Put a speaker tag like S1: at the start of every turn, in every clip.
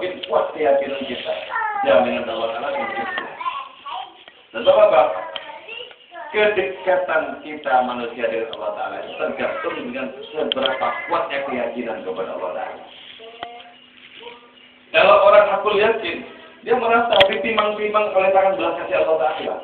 S1: semakin kuat keyakinan kita, jaminan Allah Ta'ala semakin kuat. Sebab apa? Kedekatan kita manusia dengan Allah Ta'ala itu tergantung dengan seberapa kuatnya keyakinan kepada Allah Ta'ala. Kalau orang hakul yakin, dia merasa ditimang-timang oleh tangan belas kasih Allah Ta'ala.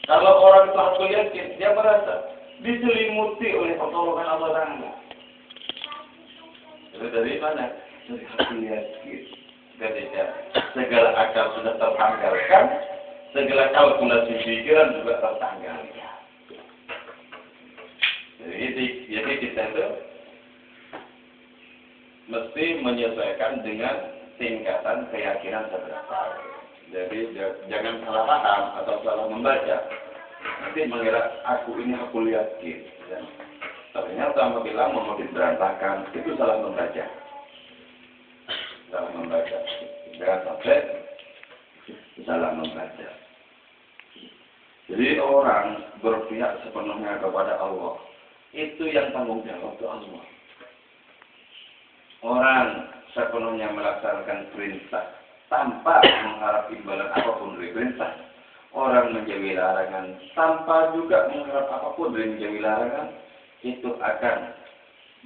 S1: Kalau orang itu hakul yakin, dia merasa diselimuti oleh pertolongan Allah Ta'ala. Itu dari mana? Dari hakul yakin. Ketika segala akal sudah tertanggalkan, segala kalkulasi pikiran juga tertanggalkan. Jadi kita itu mesti menyesuaikan dengan tingkatan keyakinan seberapa. Jadi jangan salah paham atau salah membaca. Nanti mengira aku ini aku yakin. Ternyata apabila mau berantakan, itu salah membaca. Salah membaca. Jangan sampai salah membaca. Jadi orang berpihak sepenuhnya kepada Allah. Itu yang tanggung jawab itu Allah. Orang sepenuhnya melaksanakan perintah tanpa mengharap imbalan apapun dari perintah. Orang menjauhi larangan tanpa juga mengharap apapun dari menjauhi larangan. Itu akan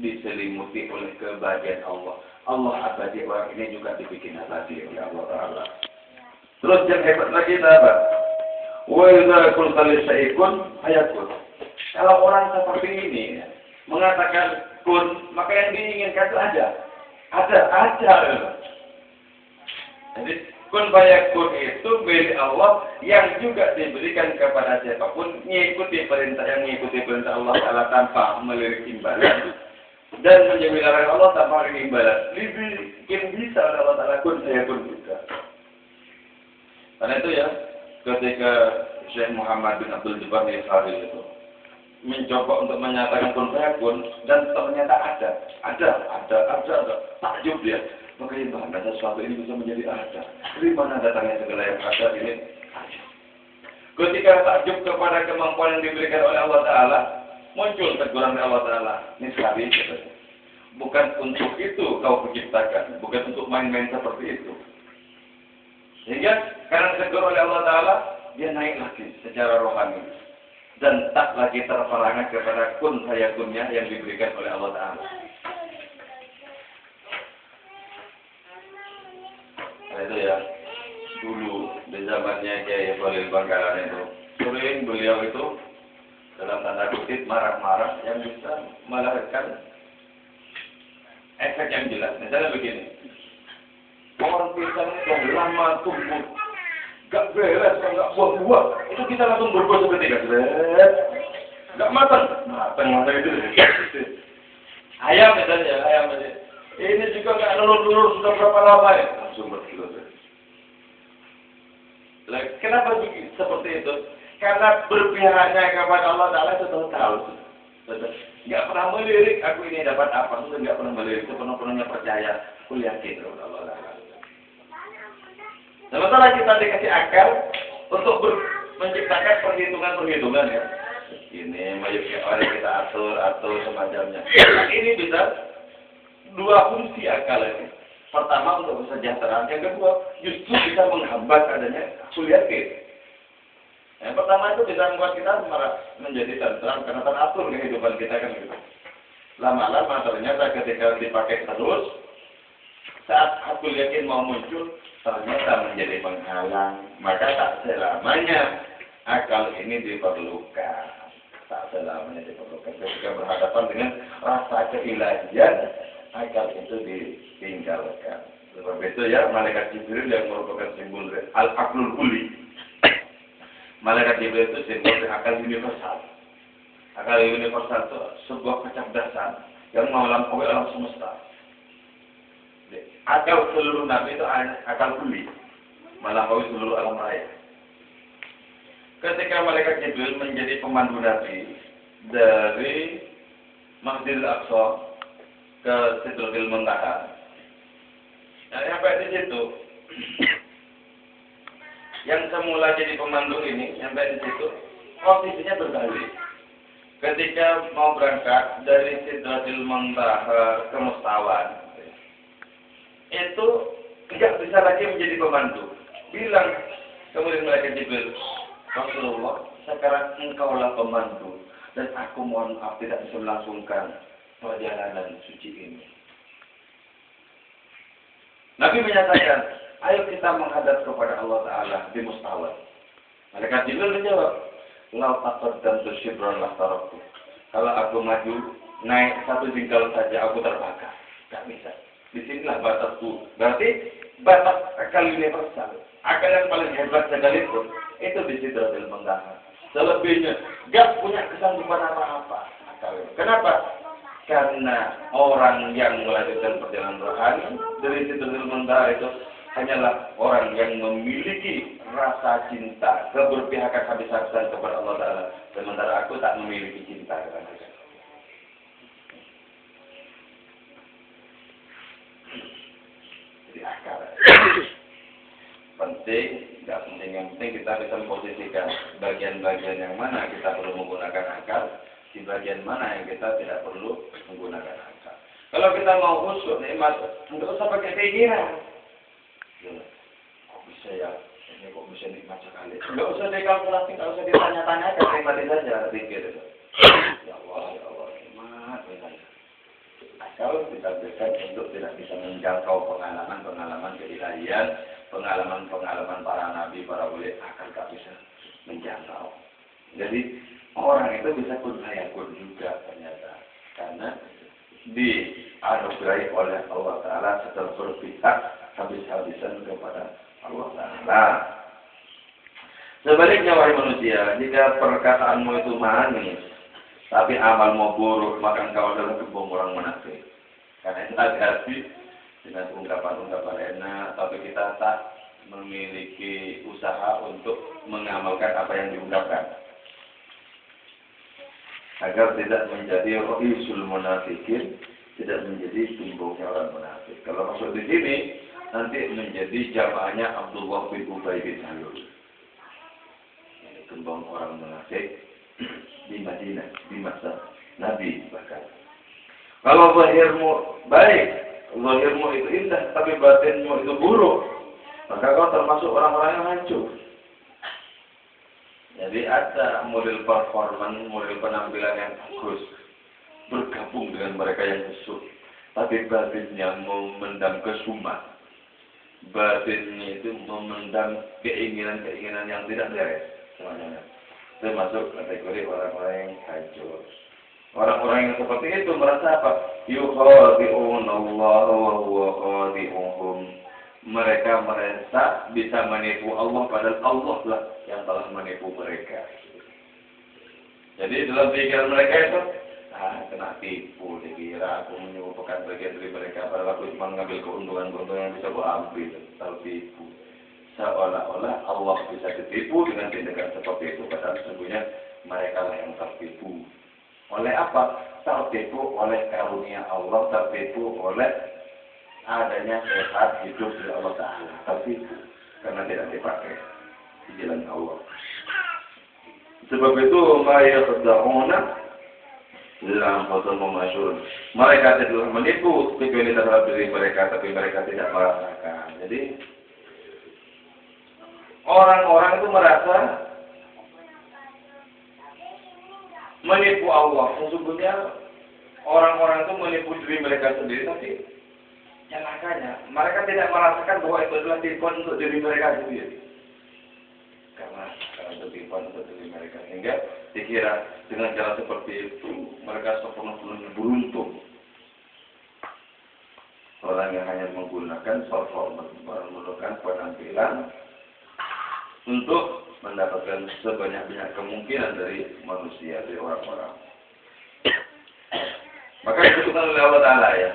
S1: diselimuti oleh kebahagiaan Allah. Allah abadi, orang ini juga dibikin abadi oleh Allah Ta'ala. Terus yang hebat lagi sahabat. Wa idza qulta li syai'in fayakun. Kalau orang seperti ini mengatakan kun, maka yang diinginkan itu ada. Jadi kun fayakun itu milik Allah yang juga diberikan kepada siapapun mengikuti perintah Allah Ta'ala tanpa melirik imbalan dan menjauhi larangan Allah tanpa melirik imbalan. Dibikin bisa oleh Allah Ta'ala kun fayakun juga. Karena itu ya, ketika Syekh Muhammad bin Abdul Jabbar Al-Khari itu mencoba untuk menyatakan kun fayakun dan ternyata ada, takjub dia. Bagaimana sesuatu ini bisa menjadi ada? Dari mana datangnya segala yang ada ini? Ketika takjub kepada kemampuan yang diberikan oleh Allah Ta'ala, muncul teguran dari Allah Ta'ala. Ini sekali gitu. Bukan untuk itu kau menciptakan, bukan untuk main-main seperti itu. Sehingga karena ditegur oleh Allah Ta'ala, dia naik lagi secara rohani. Dan tak lagi terperangah kepada kun fayakunnya yang diberikan oleh Allah Ta'ala. Nah itu ya, dulu di zamannya Kiai Khalil Bangkalan itu, sering beliau itu dalam tanda kutip marah-marah yang bisa melahirkan efek yang jelas. Misalnya begini. Pohon pisang yang lama tumbuh, gak beres, gak buah-buah, itu kita langsung berbuah seketika. Gak matang itu. Ayam misalnya, ini juga gak lulur-lulur sudah berapa lama ya? Langsung berkilo. Kenapa seperti itu? Karena berpihaknya kepada Allah Ta'ala sudah tahu. Gak pernah melirik, aku ini dapat apa? Sudah gak pernah melirik, sepenuh-penuhnya percaya, aku yakin kepada Allah Ta'ala. Sementara kita dikasih akal untuk menciptakan perhitungan ya. Ini oleh kita atur semacamnya. Ini bisa dua fungsi akal ini. Pertama untuk kesejahteraan, yang kedua justru bisa menghambat adanya yakin. Yang pertama itu bisa membuat kita menjadi tentram karena teratur kehidupan kita kan gitu. Lama-lama ternyata ketika dipakai terus, saat aku yakin mau muncul, ternyata menjadi penghalang. Maka tak selamanya akal ini diperlukan. Tak selamanya diperlukan. Ketika berhadapan dengan rasa keilahian, akal itu ditinggalkan. Sebab itu ya, malaikat Jibril yang merupakan simbol al-aqlul uli. Malaikat Jibril itu simbol akal universal. Akal universal itu sebuah kecerdasan yang melampaui alam semesta. Akal seluruh nabi itu akal uli, melampaui seluruh alam raya. Ketika malaikat Jibril menjadi pemandu nabi dari Masjidil Aqsa ke Sidratil Muntaha, sampai di situ, yang semula jadi pemandu ini sampai di situ posisinya berbalik. Ketika mau berangkat dari Sidratil Muntaha ke Mustawan, itu tidak bisa lagi menjadi pembantu. Bilang kemudian malaikat Jibril, Rasulullah, sekarang engkaulah pembantu dan aku mohon maaf tidak bisa melangsungkan perjalanan suci ini. Nabi menyatakan, ayo kita menghadap kepada Allah Ta'ala di Mustawa. Malaikat Jibril menjawab, lau taqaddamtu shibran lah taraktu. Kalau aku maju, naik satu jengkal saja aku terbakar. Tidak bisa. Disinilah batasku. Berarti batas akal universal. Akal yang paling hebat sekalipun, itu di Sidratul Muntaha. Selebihnya, gak punya kesanggupan apa-apa. Kenapa? Karena orang yang melanjutkan perjalanan rohani dari Sidratul Muntaha itu hanyalah orang yang memiliki rasa cinta, keberpihakan habis-habisan kepada Allah Ta'ala. Sementara aku tak memiliki cinta kepada Allah. Jadi akal. Penting, tidak penting. Yang penting kita bisa memposisikan bagian-bagian yang mana kita perlu menggunakan akal, di bagian mana yang kita tidak perlu menggunakan akal. Kalau kita mau khusyuk, nikmat, tidak usah pakai pikiran. Kok bisa ya? Ini kok bisa nikmat sekali? Tidak usah dikalkulasi, tidak usah ditanya-tanya, nikmatin saja, pikir. Ya Allah, nikmat. Akal kita berikan untuk tidak bisa menjangkau pengalaman-pengalaman keilahian, pengalaman-pengalaman para nabi, para wali, akal tak bisa menjangkau. Jadi orang itu bisa kun hayakun juga ternyata, karena dianugerahi oleh Allah Ta'ala setelah berpihak habis-habisan kepada Allah Ta'ala. Sebaliknya wahai manusia, jika perkataanmu itu manis, tapi amalmu buruk, maka engkau adalah kebom orang munafik. Karena itu hati-hati dengan ungkapan-ungkapan enak, tapi kita tak memiliki usaha untuk mengamalkan apa yang diungkapkan. Agar tidak menjadi ra'isul munafikin, tidak menjadi tumbuknya orang munafik. Kalau masuk di sini, nanti menjadi jamaahnya Abdullah bin Ubay bin Salul. Ini tumbang orang munafik di Madinah, di masa Nabi bahkan. Kalau zahirmu baik, zahirmu itu indah, tapi batinmu itu buruk, maka kau termasuk orang-orang yang hancur. Jadi ada model performan, model penampilan yang bagus, bergabung dengan mereka yang busuk, tapi batinnya memendam kesumat. Batinnya itu memendam keinginan-keinginan yang tidak beres semuanya. Termasuk kategori orang-orang yang hancur. Orang-orang yang seperti itu merasa apa? Yukhadi'un Allah wa huwa khadi'uhum. Mereka merasa bisa menipu Allah, padahal Allah lah yang telah menipu mereka. Jadi dalam pikiran mereka itu, kena tipu, dikira aku menyuguhkan bagian dari mereka, padahal aku cuma mengambil keuntungan-keuntungan yang bisa aku ambil, tertipu. Seolah-olah Allah bisa ditipu dengan tindakan seperti itu, padahal sesungguhnya mereka lah yang tertipu. Oleh apa? Tertipu oleh karunia Allah, tertipu oleh adanya sehat hidup dari Allah Ta'ala. Tertipu karena tidak dipakai di jalan Allah. Sebab itu mereka terdahuna dalam foto memasyur. Mereka telah menipu kecuali terhadap diri mereka, tapi mereka tidak merasakan. Jadi orang-orang itu merasa menipu Allah. Sesungguhnya orang-orang itu menipu diri mereka sendiri, tapi celakanya mereka tidak merasakan bahwa itu adalah tipuan untuk diri mereka sendiri. Karena itu tipuan untuk diri mereka, sehingga dikira dengan cara seperti itu mereka sepenuhnya beruntung. Orang yang hanya menggunakan performance, menggunakan penampilan untuk mendapatkan sebanyak-banyak kemungkinan dari manusia, dari orang-orang. Maka disebutkan oleh Allah Ta'ala ya.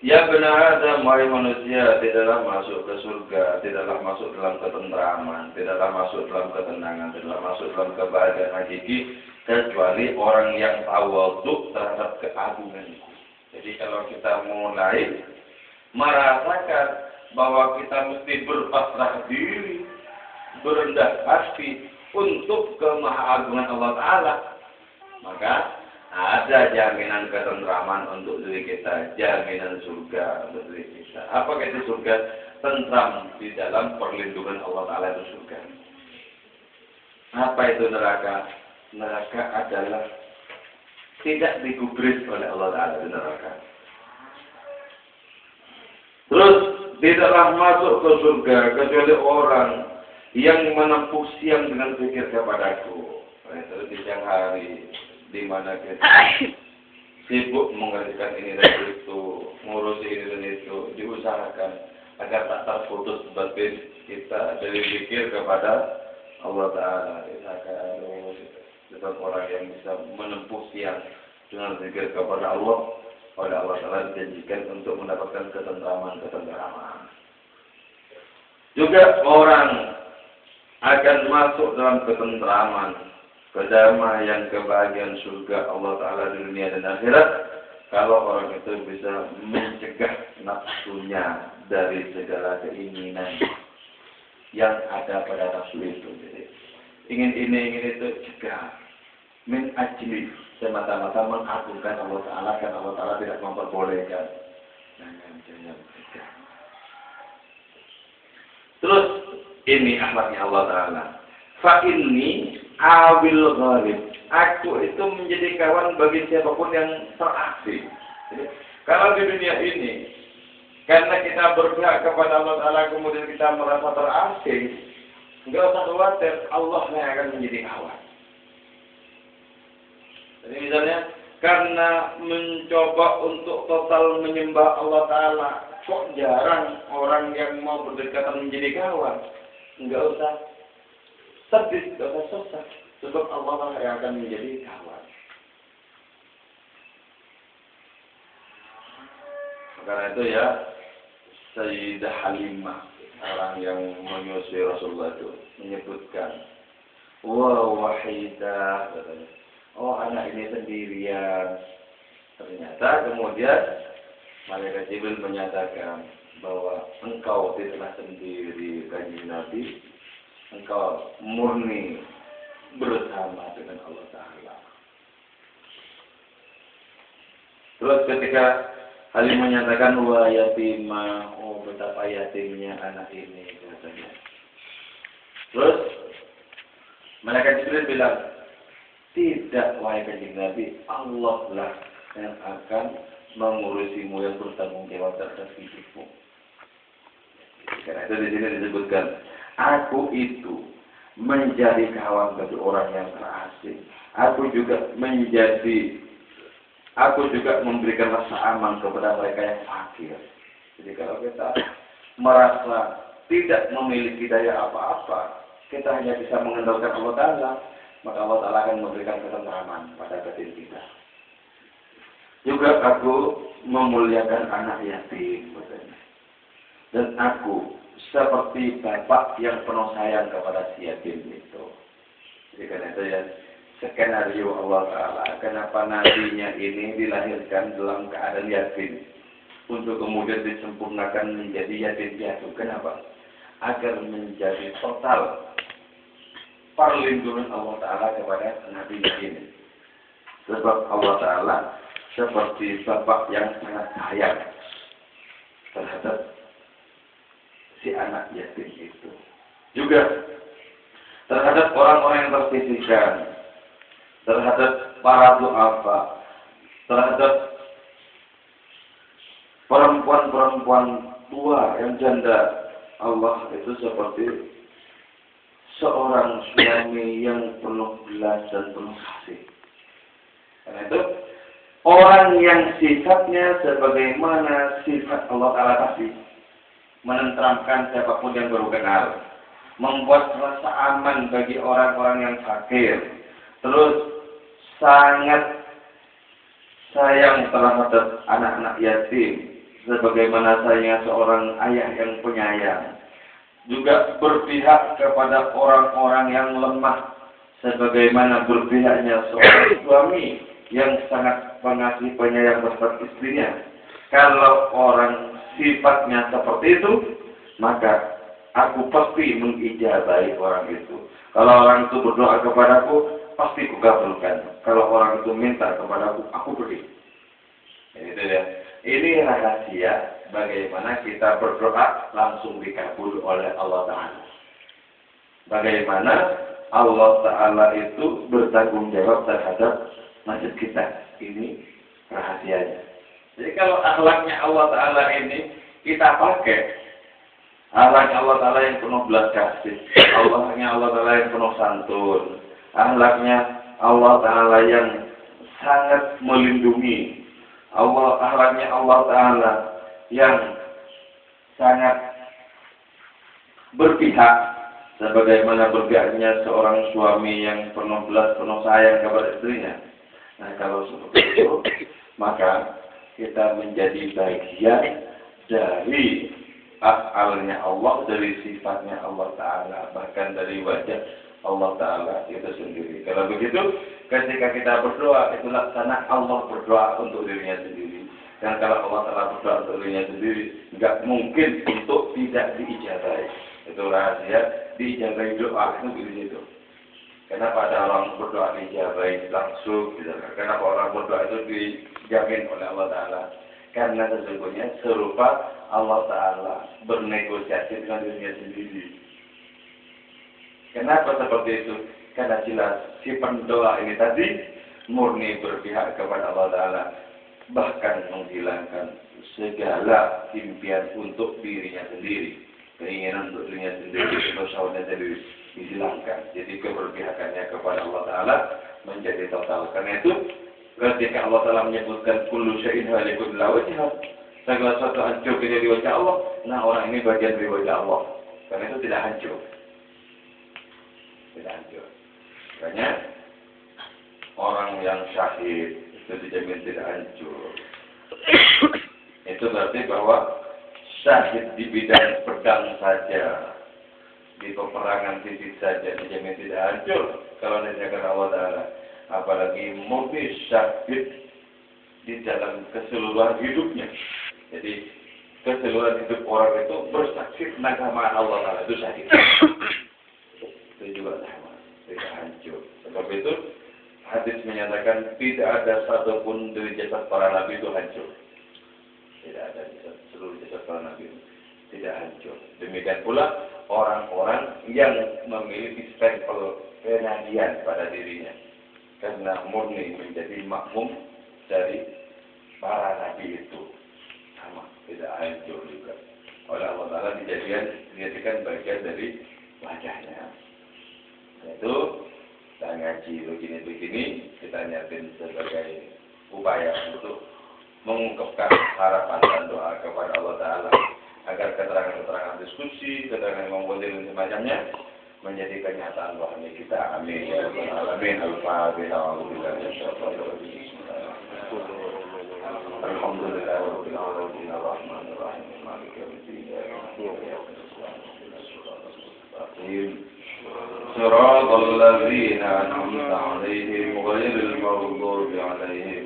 S1: Ya benar Adam, wahai manusia, tidaklah masuk ke surga, tidaklah masuk dalam ketentraman, tidaklah masuk dalam ketenangan, tidaklah masuk dalam kebahagiaan hakiki, kecuali orang yang tawadhu terhadap keagunganku. Jadi kalau kita mulai merasakan bahwa kita mesti berpasrah diri, berendah hati untuk kemahagungan Allah Ta'ala, maka Ada jaminan ketentraman untuk diri kita, jaminan surga untuk diri kita. Apa itu surga? Tentram di dalam perlindungan Allah Ta'ala itu surga. Apa itu neraka? Neraka adalah tidak digubris oleh Allah Ta'ala di neraka. Terus tidaklah masuk ke surga kecuali orang yang menempuh siang dengan zikir kepadaku. Itu di siang hari, di mana kita sibuk mengerjakan ini dan itu, ngurusi ini dan itu, diusahakan agar tak terputus batin kita dari zikir kepada Allah Ta'ala. Kita orang yang bisa menempuh siang dengan zikir kepada Allah, oleh Allah Ta'ala dijanjikan untuk mendapatkan ketentraman. Juga orang akan masuk dalam ketentraman, kedamaian, kebahagiaan surga Allah Ta'ala di dunia dan akhirat kalau orang itu bisa mencegah nafsunya dari segala keinginan yang ada pada nafsu itu. Jadi, ingin ini, ingin itu, cegah. Min ajli, semata-mata mengagungkan Allah Ta'ala, kan Allah Ta'ala tidak memperbolehkan. Jangan cegah. Terus, ini akhlaknya Allah Ta'ala. Fa inni awil ghalib. Aku itu menjadi kawan bagi siapapun yang terasing. Kalau di dunia ini, karena kita berpihak kepada Allah Ta'ala, kemudian kita merasa terasing, enggak usah khawatir, Allah yang akan menjadi kawan. Jadi misalnya, karena mencoba untuk total menyembah Allah Ta'ala, kok jarang orang yang mau berdekatan menjadi kawan. Enggak usah sedih, enggak usah susah. Sebab Allah yang akan menjadi kawan. Karena itu ya, Sayyidah Halimah, orang yang menyusui Rasulullah itu, menyebutkan, wahidah, katanya. Oh, anak ini sendirian. Ternyata kemudian Malaikat Jibril menyatakan bahwa engkau tidaklah sendiri, kanjeng Nabi, engkau murni bersama dengan Allah Ta'ala. Terus ketika Halim menyatakan wa yatima, oh betapa yatimnya anak ini, katanya. Terus Malaikat Jibril bilang, tidak, wahai kanjeng Nabi, Allah lah yang akan mengurusimu, yang bertanggung jawab terhadap hidupmu. Karena itu di sini disebutkan, aku itu menjadi kawan bagi orang yang terasing. Aku juga memberikan rasa aman kepada mereka yang fakir. Jadi kalau kita merasa tidak memiliki daya apa-apa, kita hanya bisa mengandalkan Allah Ta'ala, maka Allah Ta'ala akan memberikan ketentraman pada batin kita. Juga aku memuliakan anak yatim, dan aku seperti bapak yang penuh sayang kepada si yatim itu. Jadi karena itu ya, skenario Allah Ta'ala, kenapa nabinya ini dilahirkan dalam keadaan yatim, untuk kemudian disempurnakan menjadi yatim piatu. Kenapa? Agar menjadi total perlindungan Allah Ta'ala kepada nabi ini. Sebab Allah Ta'ala seperti bapak yang sangat sayang terhadap si anak yatim itu. Juga terhadap orang-orang yang tersisihkan, terhadap para du'afa, terhadap perempuan-perempuan tua yang janda. Allah itu seperti seorang suami yang penuh belas dan penuh kasih. Karena itu orang yang sifatnya sebagaimana sifat Allah Ta'ala kasih, menenteramkan siapapun yang baru kenal, membuat rasa aman bagi orang-orang yang fakir, terus sangat sayang terhadap anak-anak yatim, sebagaimana sayangnya seorang ayah yang penyayang, juga berpihak kepada orang-orang yang lemah, sebagaimana berpihaknya seorang suami yang sangat pengasih penyayang terhadap istrinya. Kalau orang sifatnya seperti itu, maka aku pasti mengijabahi orang itu. Kalau orang itu berdoa kepadaku, pasti kukabulkan. Kalau orang itu minta kepada aku beri. Itu ya. Ini rahasia bagaimana kita berdoa langsung dikabul oleh Allah Ta'ala. Bagaimana Allah Ta'ala itu bertanggung jawab terhadap nasib kita. Ini rahasianya. Jadi kalau akhlaknya Allah Ta'ala ini kita pakai, akhlaknya Allah Ta'ala yang penuh belas kasih, akhlaknya Allah Ta'ala yang penuh santun, akhlaknya Allah Ta'ala yang sangat melindungi, akhlaknya Allah Ta'ala yang sangat berpihak, sebagaimana berpihaknya seorang suami yang penuh belas, penuh sayang kepada istrinya. Nah, kalau seperti itu, maka kita menjadi bagian dari af'alnya Allah, dari sifatnya Allah Ta'ala, bahkan dari wajah Allah Ta'ala itu sendiri. Kalau begitu, ketika kita berdoa, itu laksana Allah berdoa untuk dirinya sendiri. Dan kalau Allah Ta'ala berdoa untuk dirinya sendiri, nggak mungkin untuk tidak diijabahi. Itu rahasia, diijabahi doa itu di situ. Kenapa ada orang berdoa diijabahi langsung? Kenapa orang berdoa itu dijamin oleh Allah Ta'ala? Karena sesungguhnya serupa Allah Ta'ala bernegosiasi dengan dirinya sendiri. Kenapa seperti itu? Karena jelas si pendoa ini tadi murni berpihak kepada Allah Ta'ala, bahkan menghilangkan segala impian untuk dirinya sendiri, keinginan untuk dirinya sendiri, dosa-dosanya sendiri dihilangkan. Jadi keberpihakannya kepada Allah Ta'ala menjadi total. Karena itu ketika Allah Ta'ala menyebutkan kullu syai'in halikun illa wajhah, segala sesuatu hancur tidak di wajah Allah, nah orang ini bagian dari wajah Allah. Karena itu tidak hancur. Tidak hancur. Makanya orang yang syahid itu dijamin tidak hancur. Itu berarti bahwa syahid di bidang pedang saja, di peperangan fisik saja dijamin tidak hancur kalau dijaga Allah Ta'ala. Apalagi murni syahid di dalam keseluruhan hidupnya. Jadi keseluruhan hidup orang itu bersaksi tentang keamanan Allah Ta'ala, itu syahid. Itu juga sama, tidak hancur. Sebab itu hadis menyatakan tidak ada satupun dari jasad para nabi itu hancur. Tidak ada seluruh jasad para nabi itu tidak hancur. Demikian pula orang-orang yang memiliki stempel kenabian pada dirinya, karena murni menjadi makmum dari para nabi itu, sama tidak hancur juga. Oleh Allah Ta'ala dijadikan bagian dari wajahnya. Itu kita ngaji begini-begini, kita nyatin sebagai upaya untuk mengungkapkan harapan dan doa kepada Allah Ta'ala agar keterangan-keterangan diskusi, keterangan memboleh dan semacamnya menjadi kenyataan rohani kita. Amin ya rabbal alamin. Al-Fatihah. Alhamdulillahirabbil alamin. Arrahmanir rahim. Maliki yaumiddin. صراط الذين أنعمت عليهم غير المغضوب عليهم